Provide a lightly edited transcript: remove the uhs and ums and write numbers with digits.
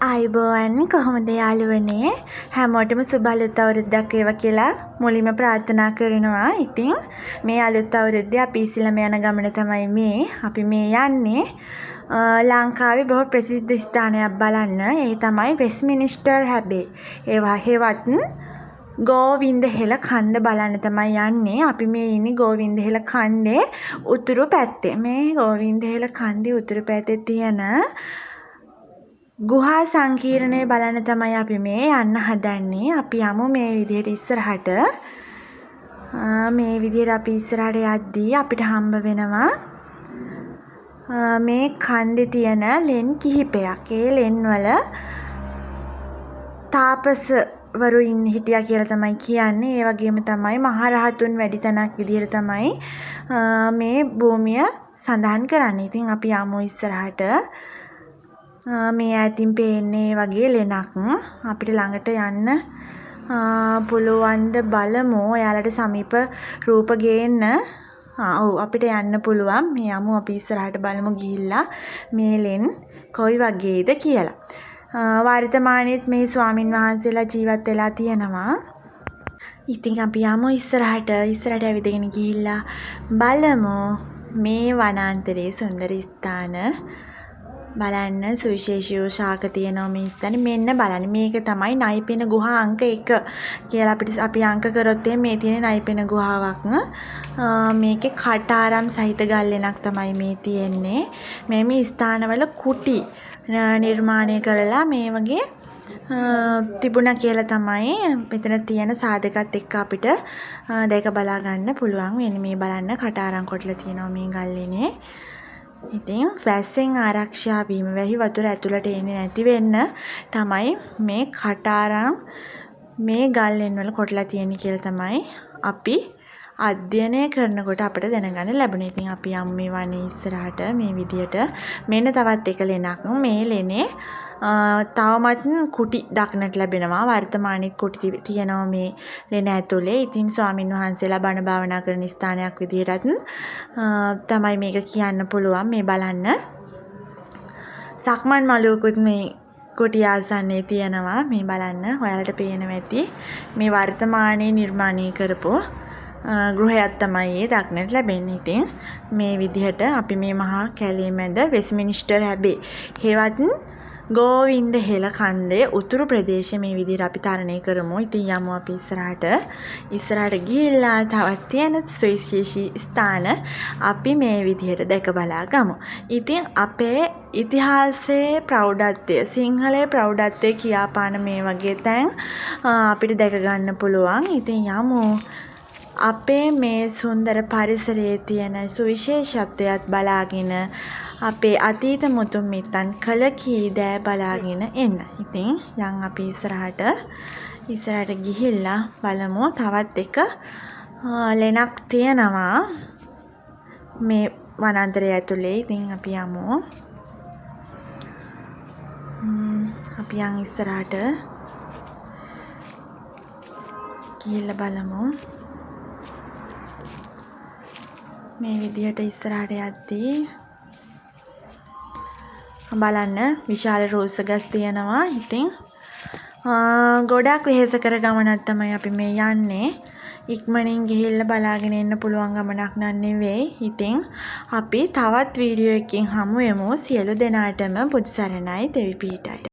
ආයුබෝවන් කොහොමද යාළුවනේ හැමෝටම සුබ අලුත් අවුරුද්දක් වේවා කියලා මුලින්ම ප්‍රාර්ථනා කරනවා. ඉතින් මේ අලුත් අවුරුද්දේ අපි ඉස්සෙල්ලාම යන ගමන තමයි අපි යන්නේ ලංකාවේ බොහෝ ප්‍රසිද්ධ ස්ථානයක් බලන්න. ඒ තමයි වෙස්ට්මිනිස්ටර් ඇබේ. හෙවත් ගෝවින්ද හෙළ කන්ද බලන්න තමයි යන්නේ. අපි මේ ඉන්නේ ගෝවින්ද හෙළ කන්දේ උතුරු පැත්තේ. මේ ගෝවින්ද හෙළ කන්දේ උතුරු පැත්තේ තියෙන ගුහා සංකීර්ණය බලන්න තමයි අපි මේ යන්න හදන්නේ. අපි යමු මේ විදිහට ඉස්සරහට. මේ විදිහට අපි ඉස්සරහට යද්දී අපිට හම්බ වෙනවා මේ කන්දේ තියෙන ලෙන් කිහිපයක්. ඒ ලෙන් වල තාපසවරු හිටියා කියලා තමයි කියන්නේ. ඒ වගේම තමයි මහරහතුන් වැඩි තැනක් විදිහට තමයි මේ භූමිය සඳහන් කරන්නේ. ඉතින් අපි යමු ඉස්සරහට. මේ ඈතින් පේන්නේ වගේ ලෙනක්. අපිට ළඟට යන්න පුළුවන්ද බලමු. ඔයාලට සමීප රූප ගේන්න. ඔව් අපිට යන්න පුළුවන්. මේ යමු අපි ඉස්සරහට බලමු ගිහිල්ලා මේ ලෙන් කොයි වගේද කියලා. වර්තමානයේත් මේ ස්වාමින් වහන්සේලා ජීවත් වෙලා තියෙනවා. ඉතින් අපි යමු ඉස්සරහට ඇවිදගෙන ගිහිල්ලා බලමු මේ වනාන්තරයේ සුන්දර ස්ථාන. බලන්න සුවිශේෂී ශාක තියෙනවා මේ ස්ථානේ. මෙන්න බලන්න මේක තමයි නයිපෙන ගුහා අංක 1 කියලා අපි අංක කරොත් මේ තියෙන නයිපෙන ගුහාවක්. මේකේ කටාරම් සහිත ගල්ලෙනක් තමයි මේ තියෙන්නේ. මේ ස්ථානවල කුටි නිර්මාණය කරලා මේ වගේ තිබුණා කියලා තමයි මෙතන තියෙන සාධකත් එක්ක අපිට දැක බලා ගන්න පුළුවන් වෙන්නේ. මේ බලන්න කටාරම් කොටලා තියෙනවා මේ ගල්ලෙනේ. ඉතින් වැස්සෙන් ආරක්ෂා වීම වැහි වතුර ඇතුළට එන්නේ නැති වෙන්න තමයි මේ කටාරම් මේ ගල්ලෙන් වල කොටලා තියෙන්නේ කියලා තමයි අපි අධ්‍යයනය කරනකොට අපිට දැනගන්න ලැබුණේ. ඉතින් අපි යමු මේ වනේ ඉස්සරහට මේ විදියට. මෙන්න තවත් එක ලෙනක්. මේ ලෙනේ තවමත් කුටි දක්නට ලැබෙනවා. වර්තමානයේ කුටි තියෙනවා මේ ලෙන ඇතුලේ. ඉතින් ස්වාමින් වහන්සේලා බණ භාවනා කරන ස්ථානයක් විදිහටත් තමයි මේක කියන්න පුළුවන්. මේ බලන්න සක්මන් මළුවකුත් මේ කුටි ආසන්නයේ තියෙනවා. මේ බලන්න ඔයාලට පේනවා ඇති. මේ වර්තමානයේ නිර්මාණය කරපු ගෘහයක් තමයි ඒ දක්නට ලැබෙන්නේ. ඉතින් මේ විදිහට අපි මේ මහා කැලේ මැද වෙස්ට්මිනිස්ටර් ඇබේ හෙවත් ගෝවින්ද හෙළ කන්දේ උතුරු ප්‍රදේශයේ මේ විදිහට අපි තරණය කරමු. ඉතින් යමු අපි ඉස්සරහට ගිහිල්ලා තවත් තියෙන සුවිශේෂී ස්ථාන අපි මේ විදිහට දැක බලා ගමු. ඉතින් අපේ ඉතිහාසයේ ප්‍රෞಢත්වය සිංහලයේ ප්‍රෞಢත්වය කියාපාන මේ වගේ තැන් අපිට දැක ගන්න පුළුවන්. ඉතින් යමු අපේ මේ සුන්දර පරිසරයේ තියෙන සුවිශේෂත්වයක් බලාගෙන අපේ අතීත මුතුන් මිත්තන් කළ කී දෑ බලාගෙන එන්න. ඉතින් යන් අපි ඉස්සරහට ගිහිල්ලා බලමු තවත් එක ලෙනක් තියෙනවා මේ වනාන්තරය ඇතුලේ. ඉතින් අපි යමු. අපි යන් ඉස්සරහට ගිහිල්ලා බලමු. මේ විදිහට ඉස්සරහට යද්දී බලන්න විශාල රෝස ගස් තියෙනවා. ඉතින් ගොඩක් වෙහෙසකර ගමනක් තමයි අපි මේ යන්නේ. ඉක්මනින් ගිහිල්ලා බලාගෙන එන්න පුළුවන් ගමනක් නෙවෙයි. ඉතින් අපි තවත් වීඩියෝ එකකින් හමු වෙමු. සියලු දෙනාටම බුදු සරණයි දෙවි පීඨයි.